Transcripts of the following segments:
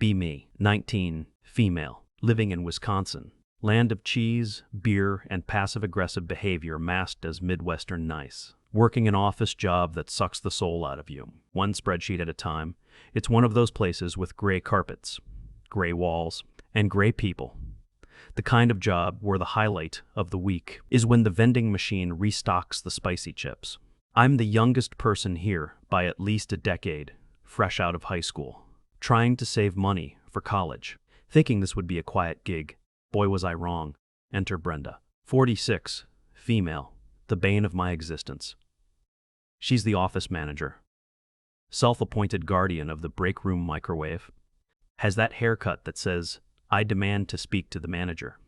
Be me, 19, female, living in Wisconsin. Land of cheese, beer, and passive-aggressive behavior masked as Midwestern nice. Working an office job that sucks the soul out of you, one spreadsheet at a time. It's one of those places with gray carpets, gray walls, and gray people. The kind of job where the highlight of the week is when the vending machine restocks the spicy chips. I'm the youngest person here by at least a decade, fresh out of high school, trying to save money for college, thinking this would be a quiet gig. Boy, was I wrong. Enter Brenda, 46, female, the bane of my existence. She's the office manager, self-appointed guardian of the break room microwave, has that haircut that says, "I demand to speak to the manager."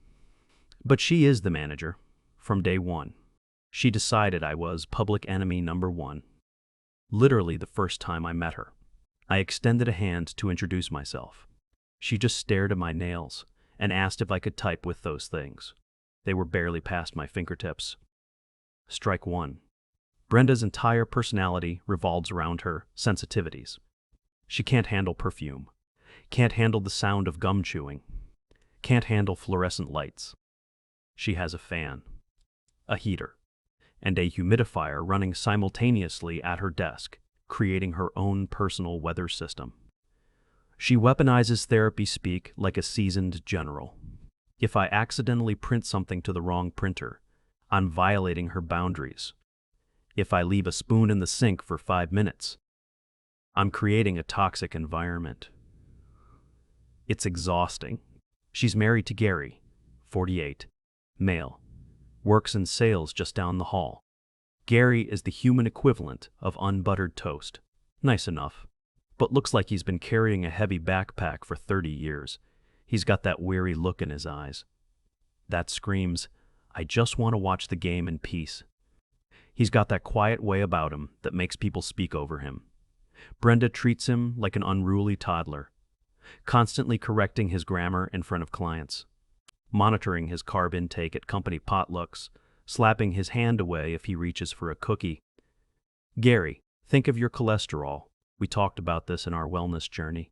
But she is the manager, from day one. She decided I was public enemy number one. Literally the first time I met her. I extended a hand to introduce myself. She just stared at my nails and asked if I could type with those things. They were barely past my fingertips. Strike one. Brenda's entire personality revolves around her sensitivities. She can't handle perfume, can't handle the sound of gum chewing, can't handle fluorescent lights. She has a fan, a heater, and a humidifier running simultaneously at her desk, creating her own personal weather system. She weaponizes therapy speak like a seasoned general. If I accidentally print something to the wrong printer, I'm violating her boundaries. If I leave a spoon in the sink for 5 minutes, I'm creating a toxic environment. It's exhausting. She's married to Gary, 48, male, works in sales just down the hall. Gary is the human equivalent of unbuttered toast. Nice enough, but looks like he's been carrying a heavy backpack for 30 years. He's got that weary look in his eyes. That screams, I just want to watch the game in peace. He's got that quiet way about him that makes people speak over him. Brenda treats him like an unruly toddler, constantly correcting his grammar in front of clients, monitoring his carb intake at company potlucks, slapping his hand away if he reaches for a cookie. Gary, think of your cholesterol. We talked about this in our wellness journey.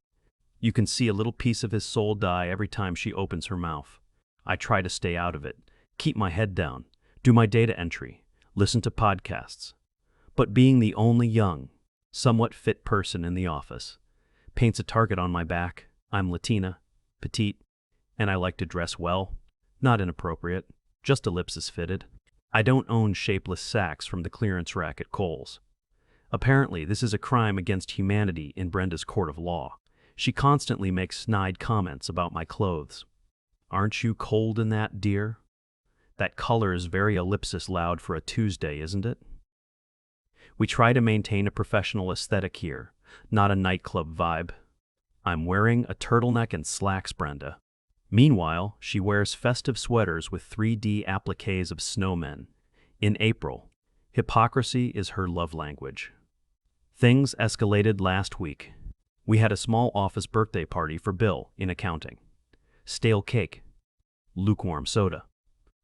You can see a little piece of his soul die every time she opens her mouth. I try to stay out of it, keep my head down, do my data entry, listen to podcasts. But being the only young, somewhat fit person in the office paints a target on my back. I'm Latina, petite, and I like to dress well, not inappropriate, just ellipsis fitted. I don't own shapeless sacks from the clearance rack at Kohl's. Apparently, this is a crime against humanity in Brenda's court of law. She constantly makes snide comments about my clothes. Aren't you cold in that, dear? That color is very ellipsis loud for a Tuesday, isn't it? We try to maintain a professional aesthetic here, not a nightclub vibe. I'm wearing a turtleneck and slacks, Brenda. Meanwhile, she wears festive sweaters with 3D appliques of snowmen. In April, hypocrisy is her love language. Things escalated last week. We had a small office birthday party for Bill in accounting. Stale cake, lukewarm soda,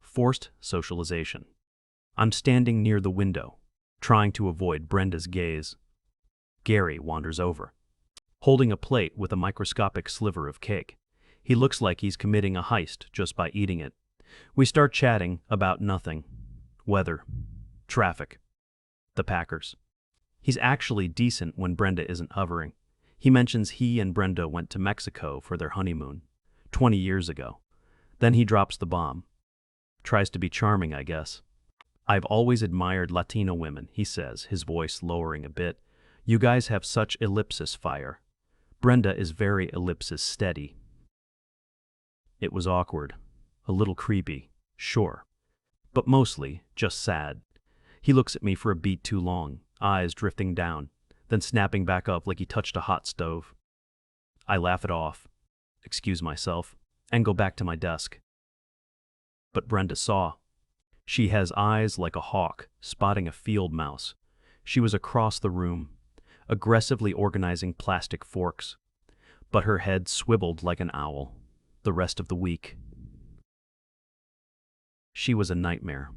forced socialization. I'm standing near the window, trying to avoid Brenda's gaze. Gary wanders over, holding a plate with a microscopic sliver of cake. He looks like he's committing a heist just by eating it. We start chatting about nothing. Weather, traffic, the Packers. He's actually decent when Brenda isn't hovering. He mentions he and Brenda went to Mexico for their honeymoon 20 years ago. Then he drops the bomb. Tries to be charming, I guess. I've always admired Latino women, he says, his voice lowering a bit. You guys have such ellipsis fire. Brenda is very ellipsis steady. It was awkward, a little creepy, sure, but mostly just sad. He looks at me for a beat too long, eyes drifting down, then snapping back up like he touched a hot stove. I laugh it off, excuse myself, and go back to my desk. But Brenda saw. She has eyes like a hawk spotting a field mouse. She was across the room, aggressively organizing plastic forks, but her head swiveled like an owl the rest of the week. She was a nightmare.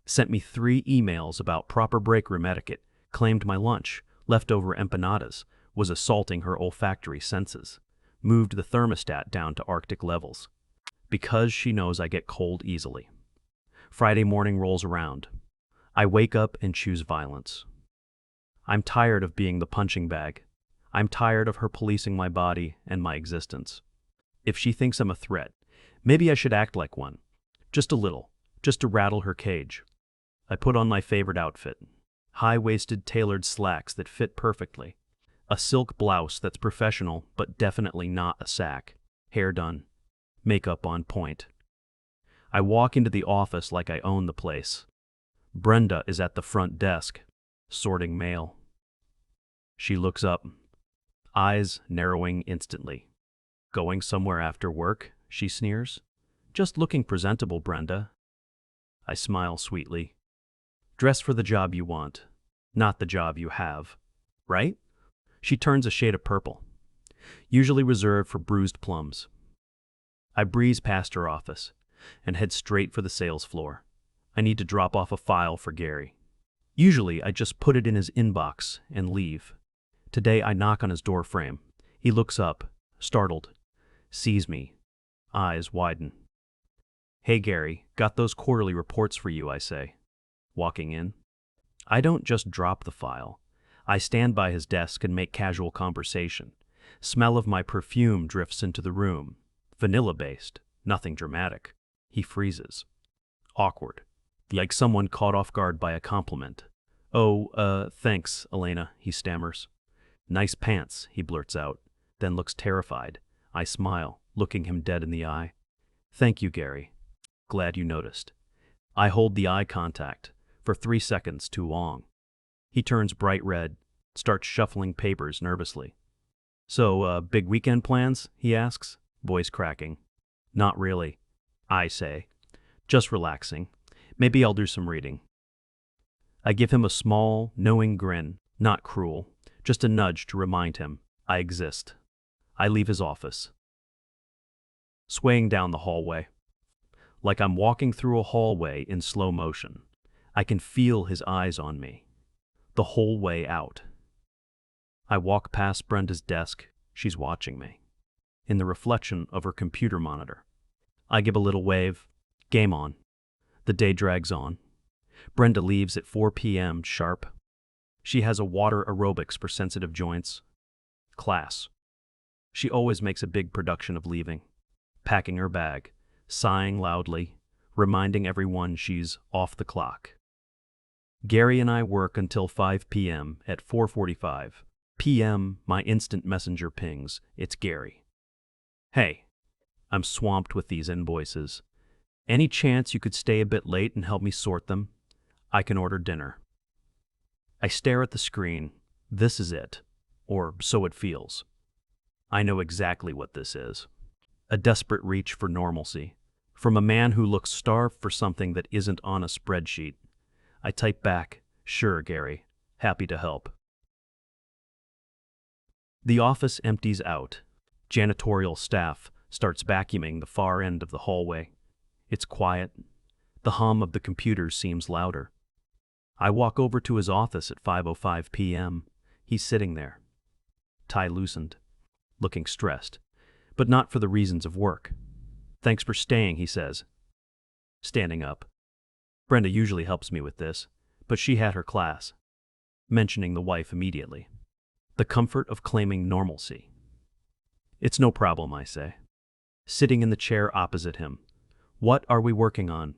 Sent me 3 emails about proper break room etiquette, claimed my lunch, leftover empanadas, was assaulting her olfactory senses. moved the thermostat down to Arctic levels, because she knows I get cold easily. Friday morning rolls around. I wake up and choose violence. I'm tired of being the punching bag. I'm tired of her policing my body and my existence. If she thinks I'm a threat, maybe I should act like one. Just a little, just to rattle her cage. I put on my favorite outfit. High-waisted tailored slacks that fit perfectly. A silk blouse that's professional but definitely not a sack. Hair done. Makeup on point. I walk into the office like I own the place. Brenda is at the front desk, sorting mail. She looks up, eyes narrowing instantly. Going somewhere after work, she sneers. Just looking presentable, Brenda. I smile sweetly. Dress for the job you want, not the job you have, right? She turns a shade of purple, usually reserved for bruised plums. I breeze past her office and head straight for the sales floor. I need to drop off a file for Gary. Usually, I just put it in his inbox and leave. Today, I knock on his door frame. He looks up, startled, sees me, eyes widen. Hey, Gary, got those quarterly reports for you, I say, walking in. I don't just drop the file. I stand by his desk and make casual conversation. Smell of my perfume drifts into the room. Vanilla-based, nothing dramatic. He freezes. Awkward. Like someone caught off guard by a compliment. Oh, thanks, Elena, he stammers. Nice pants, he blurts out, then looks terrified. I smile, looking him dead in the eye. Thank you, Gary. Glad you noticed. I hold the eye contact, for 3 seconds too long. He turns bright red, starts shuffling papers nervously. So, big weekend plans? He asks, voice cracking. Not really, I say. Just relaxing. Maybe I'll do some reading. I give him a small, knowing grin, not cruel, just a nudge to remind him I exist. I leave his office. Swaying down the hallway. Like I'm walking through a hallway in slow motion. I can feel his eyes on me. The whole way out. I walk past Brenda's desk. She's watching me. In the reflection of her computer monitor. I give a little wave. Game on. The day drags on. Brenda leaves at 4 p.m. sharp. She has a water aerobics for sensitive joints. Class. She always makes a big production of leaving. Packing her bag. Sighing loudly. Reminding everyone she's off the clock. Gary and I work until 5 p.m. At 4:45 p.m., my instant messenger pings. It's Gary. Hey, I'm swamped with these invoices. Any chance you could stay a bit late and help me sort them? I can order dinner. I stare at the screen. This is it. Or so it feels. I know exactly what this is. A desperate reach for normalcy. From a man who looks starved for something that isn't on a spreadsheet. I type back, sure, Gary. Happy to help. The office empties out. Janitorial staff starts vacuuming the far end of the hallway. It's quiet. The hum of the computers seems louder. I walk over to his office at 5:05 p.m. He's sitting there. Tie loosened. Looking stressed. But not for the reasons of work. Thanks for staying, he says. Standing up. Brenda usually helps me with this, but she had her class. Mentioning the wife immediately. The comfort of claiming normalcy. It's no problem, I say. Sitting in the chair opposite him. What are we working on?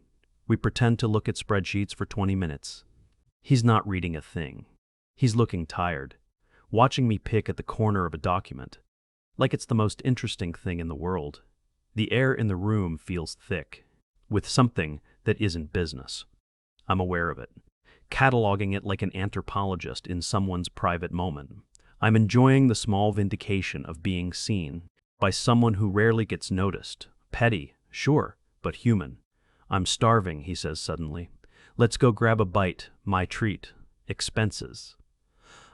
We pretend to look at spreadsheets for 20 minutes. He's not reading a thing. He's looking tired, watching me pick at the corner of a document, like it's the most interesting thing in the world. The air in the room feels thick, with something that isn't business. I'm aware of it, cataloging it like an anthropologist in someone's private moment. I'm enjoying the small vindication of being seen by someone who rarely gets noticed. Petty, sure, but human. I'm starving, he says suddenly. Let's go grab a bite, my treat. Expenses.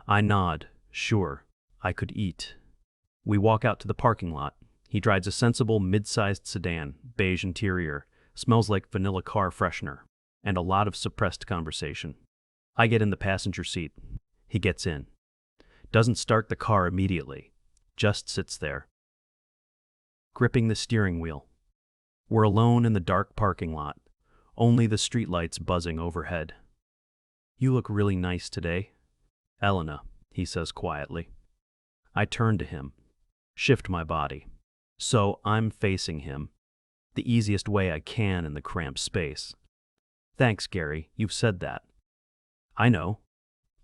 I nod, sure, I could eat. We walk out to the parking lot. He drives a sensible mid-sized sedan, beige interior, smells like vanilla car freshener, and a lot of suppressed conversation. I get in the passenger seat. He gets in. Doesn't start the car immediately, just sits there. gripping the steering wheel. We're alone in the dark parking lot, only the streetlights buzzing overhead. "You look really nice today, Elena," he says quietly. I turn to him, shift my body, so I'm facing him, the easiest way I can in the cramped space. "Thanks, Gary, you've said that." "I know.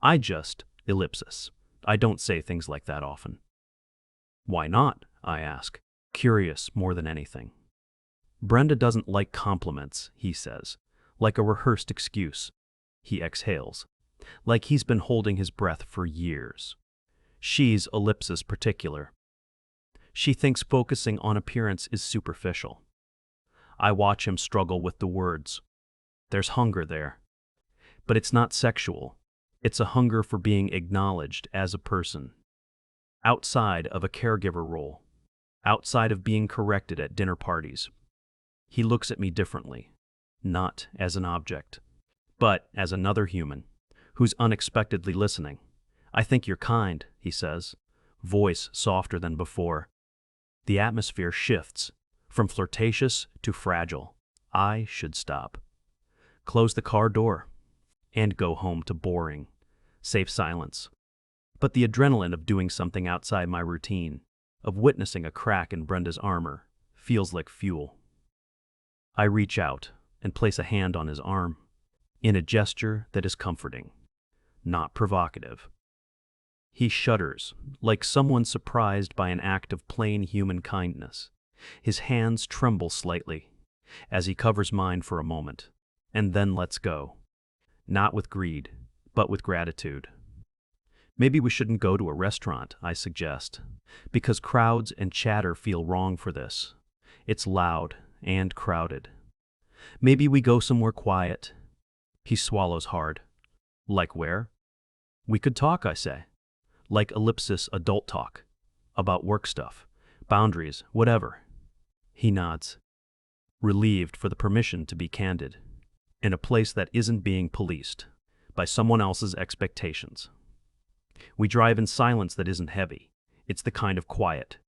I just, ellipsis. I don't say things like that often." "Why not?" I ask, curious more than anything. "Brenda doesn't like compliments," he says, like a rehearsed excuse. He exhales, like he's been holding his breath for years. She's ellipsis particular. She thinks focusing on appearance is superficial. I watch him struggle with the words. There's hunger there. But it's not sexual. It's a hunger for being acknowledged as a person. Outside of a caregiver role. Outside of being corrected at dinner parties. He looks at me differently. Not as an object, but as another human who's unexpectedly listening. "I think you're kind," he says, voice softer than before. The atmosphere shifts, from flirtatious to fragile. I should stop. Close the car door, and go home to boring, safe silence. But the adrenaline of doing something outside my routine, of witnessing a crack in Brenda's armor, feels like fuel. I reach out and place a hand on his arm, in a gesture that is comforting, not provocative. He shudders, like someone surprised by an act of plain human kindness. His hands tremble slightly, as he covers mine for a moment, and then lets go. Not with greed, but with gratitude. "Maybe we shouldn't go to a restaurant," I suggest, because crowds and chatter feel wrong for this. It's loud and crowded. "Maybe we go somewhere quiet." He swallows hard. "Like where?" "We could talk," I say. "Like ellipsis adult talk. About work stuff, boundaries, whatever." He nods, relieved for the permission to be candid, in a place that isn't being policed by someone else's expectations. We drive in silence that isn't heavy. It's the kind of quiet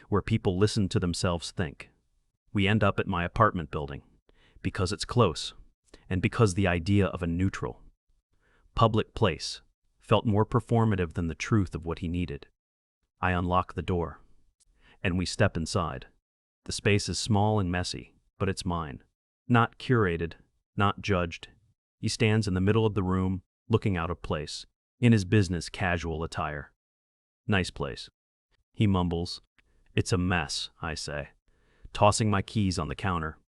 where people listen to themselves think. We end up at my apartment building, because it's close, and because the idea of a neutral, public place felt more performative than the truth of what he needed. I unlock the door, and we step inside. The space is small and messy, but it's mine. Not curated, not judged. He stands in the middle of the room, looking out of place, in his business casual attire. "Nice place," he mumbles. "It's a mess," I say, tossing my keys on the counter.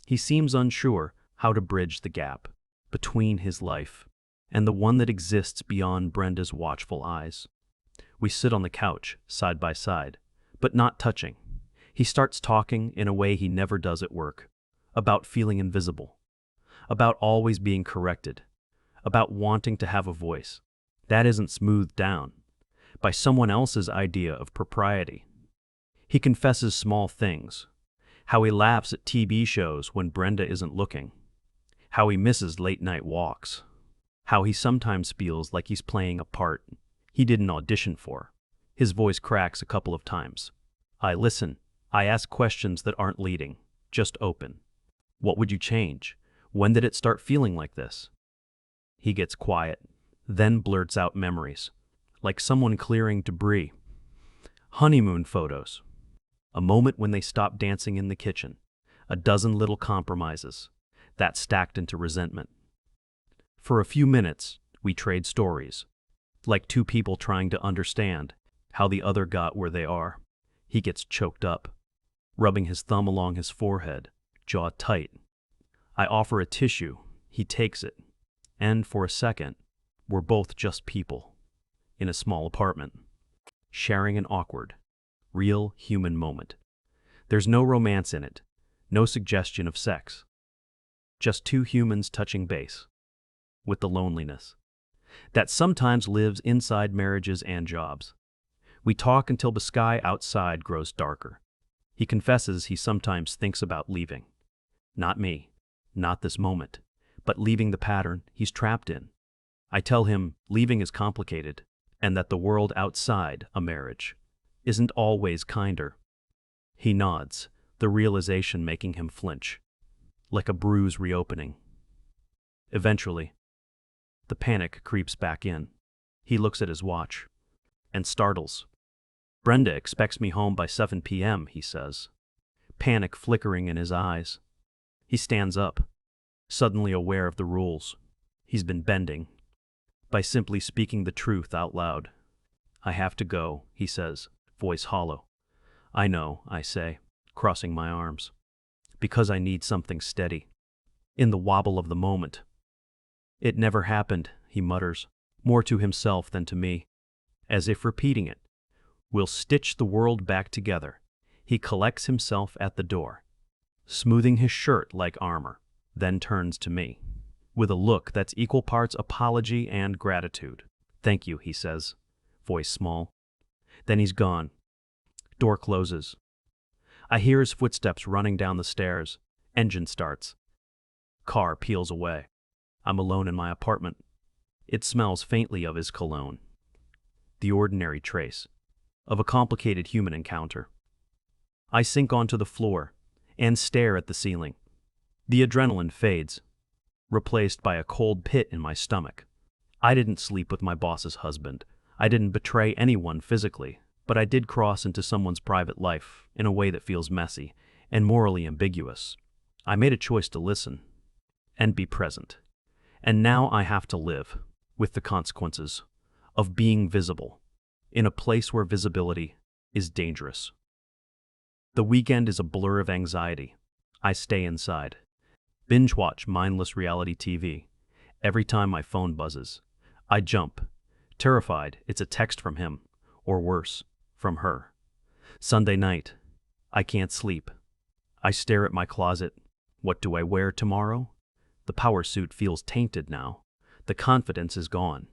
He seems unsure how to bridge the gap between his life and the one that exists beyond Brenda's watchful eyes. We sit on the couch, side by side, but not touching. He starts talking in a way he never does at work, about feeling invisible, about always being corrected, about wanting to have a voice. That isn't smoothed down by someone else's idea of propriety. He confesses small things, how he laughs at TV shows when Brenda isn't looking, how he misses late-night walks, how he sometimes feels like he's playing a part he didn't audition for. His voice cracks a couple of times. I listen. I ask questions that aren't leading, just open. "What would you change? When did it start feeling like this?" He gets quiet, then blurts out memories, like someone clearing debris. Honeymoon photos. A moment when they stopped dancing in the kitchen. A dozen little compromises that stacked into resentment. For a few minutes, we trade stories, like two people trying to understand how the other got where they are. He gets choked up, rubbing his thumb along his forehead, jaw tight. I offer a tissue. He takes it, and for a second, we're both just people in a small apartment, sharing an awkward, real human moment. There's no romance in it, no suggestion of sex. Just two humans touching base, with the loneliness that sometimes lives inside marriages and jobs. We talk until the sky outside grows darker. He confesses he sometimes thinks about leaving. Not me, not this moment, but leaving the pattern he's trapped in. I tell him leaving is complicated, and that the world outside a marriage isn't always kinder. He nods, the realization making him flinch, like a bruise reopening. Eventually, the panic creeps back in. He looks at his watch and startles. Brenda expects me home by 7 p.m., he says, panic flickering in his eyes. He stands up, suddenly aware of the rules he's been bending by simply speaking the truth out loud. I have to go, he says, voice hollow. I know, I say, crossing my arms, because I need something steady. In the wobble of the moment. It never happened, he mutters, more to himself than to me, as if repeating it. We'll stitch the world back together. He collects himself at the door, smoothing his shirt like armor, then turns to me, with a look that's equal parts apology and gratitude. Thank you, he says, voice small. Then he's gone. Door closes. I hear his footsteps running down the stairs. Engine starts. Car peels away. I'm alone in my apartment. It smells faintly of his cologne. The ordinary trace of a complicated human encounter. I sink onto the floor and stare at the ceiling. The adrenaline fades, replaced by a cold pit in my stomach. I didn't sleep with my boss's husband. I didn't betray anyone physically, but I did cross into someone's private life in a way that feels messy and morally ambiguous. I made a choice to listen and be present. And now I have to live with the consequences of being visible in a place where visibility is dangerous. The weekend is a blur of anxiety. I stay inside, binge watch mindless reality TV. Every time my phone buzzes, I jump, terrified it's a text from him, or worse, from her. Sunday night, I can't sleep. I stare at my closet. What do I wear tomorrow? The power suit feels tainted now. The confidence is gone,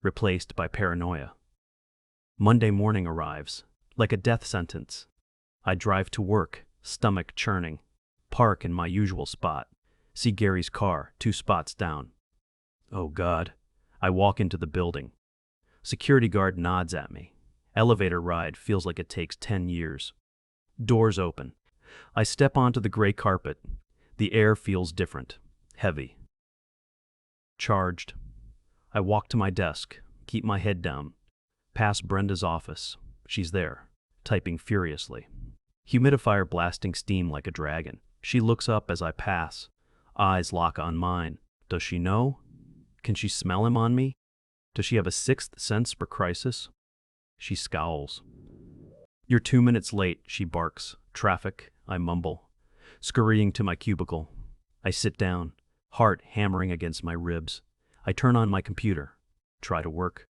replaced by paranoia. Monday morning arrives, like a death sentence. I drive to work, stomach churning, park in my usual spot, see Gary's car 2 spots down. Oh God. I walk into the building. Security guard nods at me. Elevator ride feels like it takes 10 years. Doors open. I step onto the gray carpet. The air feels different, heavy, charged. I walk to my desk, keep my head down, pass Brenda's office. She's there, typing furiously. Humidifier blasting steam like a dragon. She looks up as I pass. Eyes lock on mine. Does she know? Can she smell him on me? Does she have a sixth sense for crisis? She scowls. You're 2 minutes late, she barks. Traffic, I mumble. Scurrying to my cubicle. I sit down, heart hammering against my ribs. I turn on my computer, try to work.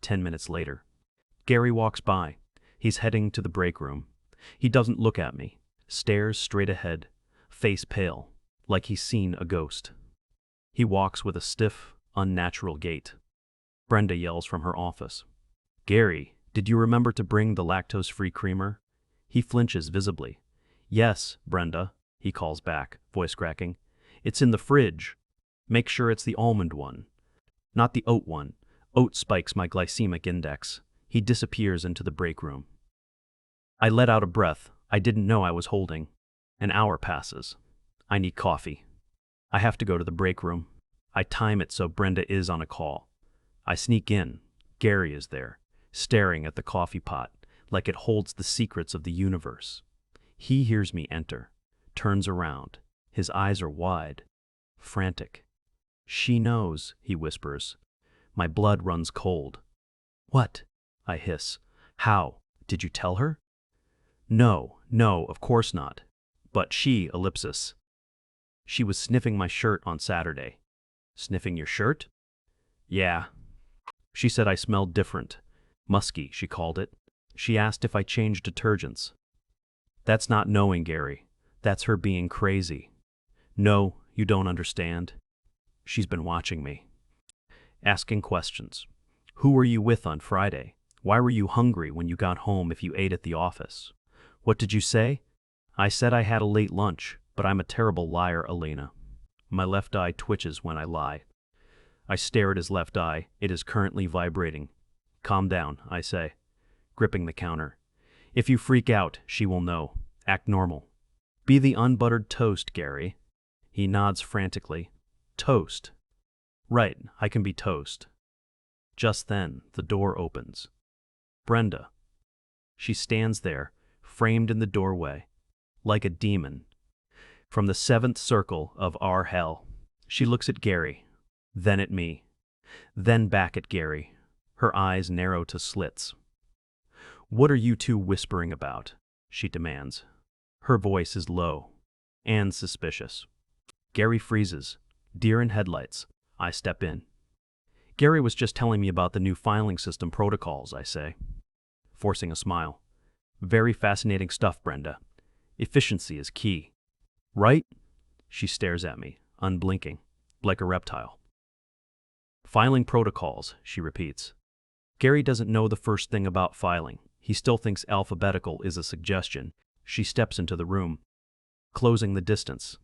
10 minutes later. Gary walks by. He's heading to the break room. He doesn't look at me, stares straight ahead, face pale, like he's seen a ghost. He walks with a stiff, unnatural gait. Brenda yells from her office. Gary, did you remember to bring the lactose-free creamer? He flinches visibly. Yes, Brenda, he calls back, voice cracking. It's in the fridge. Make sure it's the almond one, not the oat one. Oat spikes my glycemic index. He disappears into the break room. I let out a breath I didn't know I was holding. An hour passes. I need coffee. I have to go to the break room. I time it so Brenda is on a call. I sneak in. Gary is there, staring at the coffee pot like it holds the secrets of the universe. He hears me enter, turns around. His eyes are wide, frantic. She knows, he whispers. My blood runs cold. What? I hiss. How? Did you tell her? No, of course not. But she, ellipsis. She was sniffing my shirt on Saturday. Sniffing your shirt? Yeah. She said I smelled different. Musky, she called it. She asked if I changed detergents. That's not knowing, Gary. That's her being crazy. No, you don't understand. She's been watching me. Asking questions. Who were you with on Friday? Why were you hungry when you got home if you ate at the office? What did you say? I said I had a late lunch, but I'm a terrible liar, Elena. My left eye twitches when I lie. I stare at his left eye. It is currently vibrating. Calm down, I say, gripping the counter. If you freak out, she will know. Act normal. Be the unbuttered toast, Gary. He nods frantically. Toast. Right, I can be toast. Just then, the door opens. Brenda. She stands there, framed in the doorway, like a demon. From the seventh circle of our hell. She looks at Gary, then at me, then back at Gary. Her eyes narrow to slits. What are you two whispering about? She demands. Her voice is low and suspicious. Gary freezes. Deer in headlights. I step in. Gary was just telling me about the new filing system protocols, I say, forcing a smile. Very fascinating stuff, Brenda. Efficiency is key. Right? She stares at me, unblinking, like a reptile. Filing protocols, she repeats. Gary doesn't know the first thing about filing. He still thinks alphabetical is a suggestion. She steps into the room, closing the distance.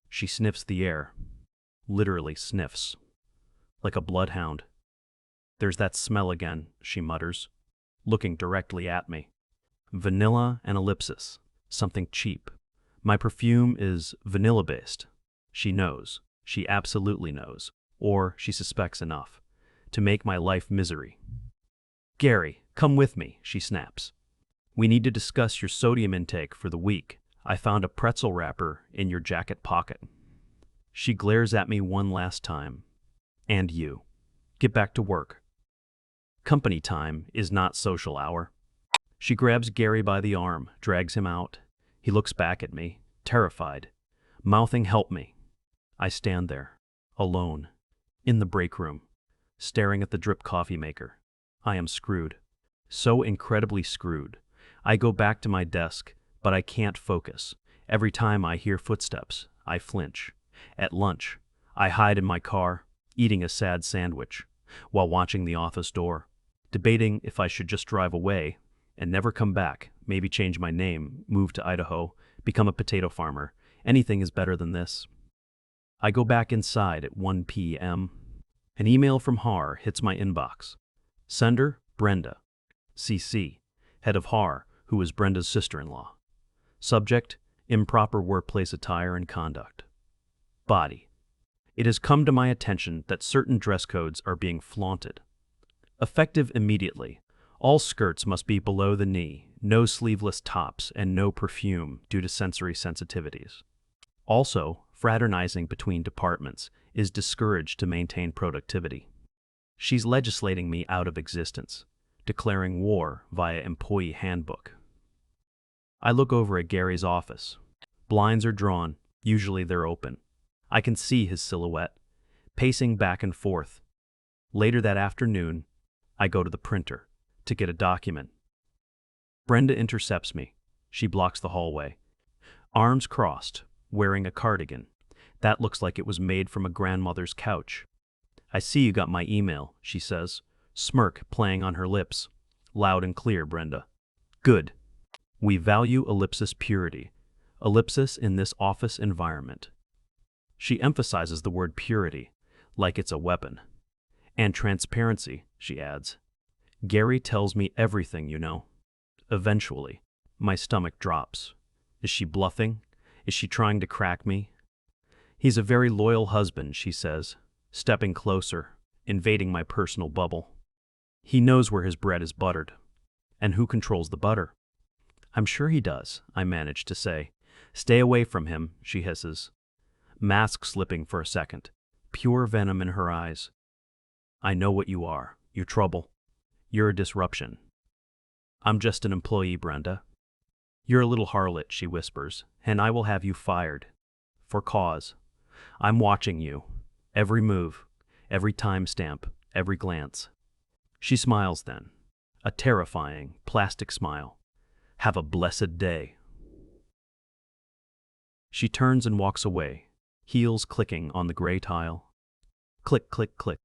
She sniffs the air. Literally sniffs. Like a bloodhound. There's that smell again, she mutters, looking directly at me. Vanilla and ellipsis. Something cheap. My perfume is vanilla-based. She knows. She absolutely knows. Or she suspects enough. To make my life misery. Gary, come with me, she snaps. We need to discuss your sodium intake for the week. I found a pretzel wrapper in your jacket pocket. She glares at me one last time. And you. Get back to work. Company time is not social hour. She grabs Gary by the arm, drags him out. He looks back at me, terrified, mouthing help me. I stand there, alone, in the break room, staring at the drip coffee maker. I am screwed. So incredibly screwed. I go back to my desk, but I can't focus. Every time I hear footsteps, I flinch. At lunch, I hide in my car, eating a sad sandwich, while watching the office door, debating if I should just drive away and never come back, maybe change my name, move to Idaho, become a potato farmer. Anything is better than this. I go back inside at 1 p.m. An email from HAR hits my inbox. Sender, Brenda. CC, head of HAR, who is Brenda's sister-in-law. Subject, improper workplace attire and conduct. Body. It has come to my attention that certain dress codes are being flaunted. Effective immediately, all skirts must be below the knee, no sleeveless tops, and no perfume due to sensory sensitivities. Also, fraternizing between departments is discouraged to maintain productivity. She's legislating me out of existence, declaring war via employee handbook. I look over at Gary's office. Blinds are drawn, usually they're open. I can see his silhouette, pacing back and forth. Later that afternoon, I go to the printer to get a document. Brenda intercepts me. She blocks the hallway. Arms crossed, wearing a cardigan. That looks like it was made from a grandmother's couch. I see you got my email, she says, smirk playing on her lips. Loud and clear, Brenda. Good. We value ellipsis purity. Ellipsis in this office environment. She emphasizes the word purity, like it's a weapon. And transparency, she adds. Gary tells me everything, you know. Eventually, my stomach drops. Is she bluffing? Is she trying to crack me? He's a very loyal husband, she says, stepping closer, invading my personal bubble. He knows where his bread is buttered. And who controls the butter? I'm sure he does, I manage to say. Stay away from him, she hisses. Mask slipping for a second, pure venom in her eyes. I know what you are. You're trouble. You're a disruption. I'm just an employee, Brenda. You're a little harlot, she whispers, and I will have you fired. For cause. I'm watching you. Every move, every timestamp, every glance. She smiles then. A terrifying, plastic smile. Have a blessed day. She turns and walks away, heels clicking on the gray tile. Click, click, click.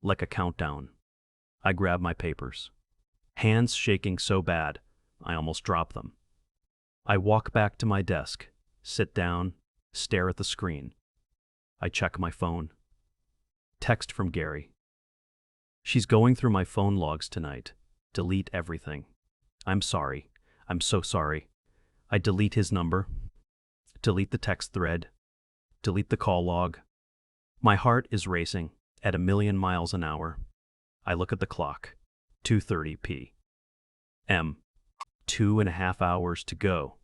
Like a countdown. I grab my papers. Hands shaking so bad, I almost drop them. I walk back to my desk, sit down, stare at the screen. I check my phone. Text from Gary. She's going through my phone logs tonight. Delete everything. I'm sorry. I'm so sorry. I delete his number, delete the text thread, delete the call log. My heart is racing at 1,000,000 miles an hour. I look at the clock. 2:30 p.m. 2.5 hours to go.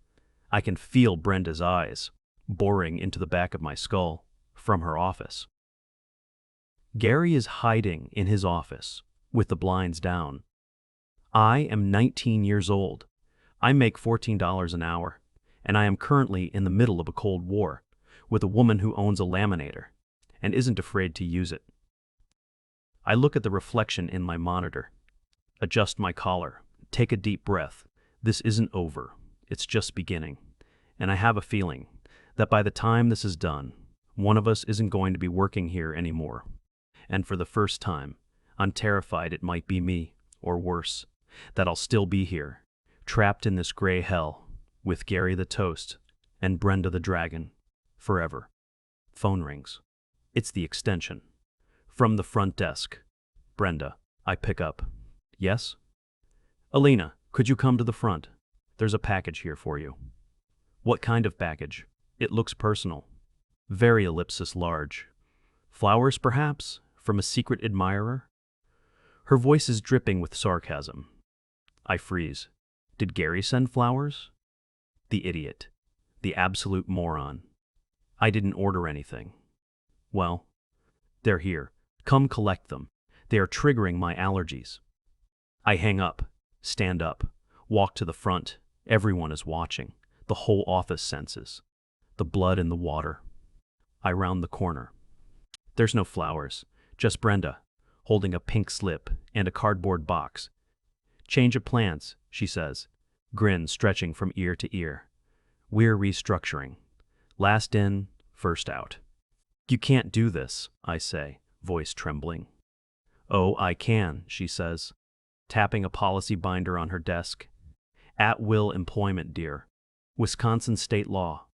I can feel Brenda's eyes boring into the back of my skull from her office. Gary is hiding in his office with the blinds down. I am 19 years old. I make $14 an hour, and I am currently in the middle of a Cold War with a woman who owns a laminator and isn't afraid to use it. I look at the reflection in my monitor, adjust my collar, take a deep breath. This isn't over. It's just beginning. And I have a feeling that by the time this is done, one of us isn't going to be working here anymore. And for the first time, I'm terrified it might be me, or worse, that I'll still be here, trapped in this gray hell, with Gary the Toast and Brenda the Dragon, forever. Phone rings. It's the extension. From the front desk. Brenda. I pick up. Yes? Alina, could you come to the front? There's a package here for you. What kind of package? It looks personal. Very ellipsis large. Flowers, perhaps? From a secret admirer? Her voice is dripping with sarcasm. I freeze. Did Gary send flowers? The idiot. The absolute moron. I didn't order anything. Well, they're here. Come collect them. They are triggering my allergies. I hang up, stand up, walk to the front. Everyone is watching. The whole office senses. The blood in the water. I round the corner. There's no flowers, just Brenda, holding a pink slip and a cardboard box. Change of plans, she says, grin stretching from ear to ear. We're restructuring. Last in, first out. You can't do this, I say, voice trembling. Oh, I can, she says, tapping a policy binder on her desk. At-will employment, dear. Wisconsin state law.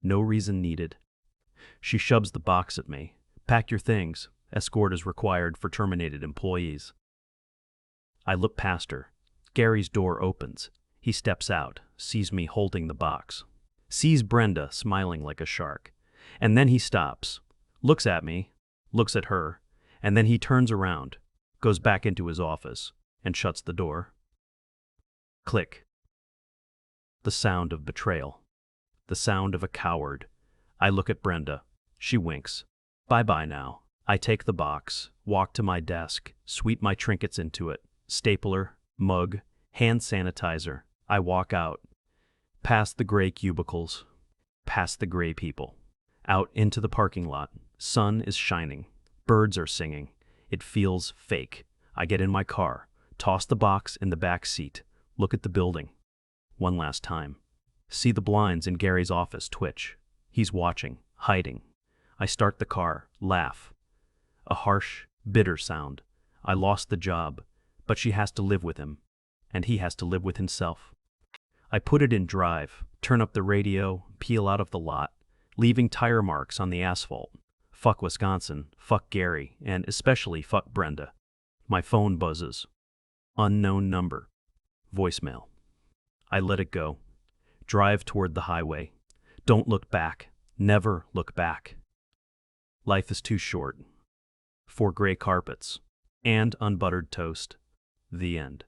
No reason needed. She shoves the box at me. Pack your things. Escort is required for terminated employees. I look past her. Gary's door opens. He steps out, sees me holding the box. Sees Brenda smiling like a shark. And then he stops. Looks at me. Looks at her. And then he turns around, goes back into his office, and shuts the door. Click. The sound of betrayal. The sound of a coward. I look at Brenda. She winks. Bye-bye now. I take the box, walk to my desk, sweep my trinkets into it. Stapler, mug, hand sanitizer. I walk out. Past the gray cubicles. Past the gray people. Out into the parking lot. Sun is shining. Birds are singing. It feels fake. I get in my car, toss the box in the back seat, look at the building. One last time. See the blinds in Gary's office twitch. He's watching, hiding. I start the car, laugh. A harsh, bitter sound. I lost the job, but she has to live with him, and he has to live with himself. I put it in drive, turn up the radio, peel out of the lot, leaving tire marks on the asphalt. Fuck Wisconsin, fuck Gary, and especially fuck Brenda. My phone buzzes. Unknown number. Voicemail. I let it go. Drive toward the highway. Don't look back. Never look back. Life is too short. For gray carpets and unbuttered toast. The end.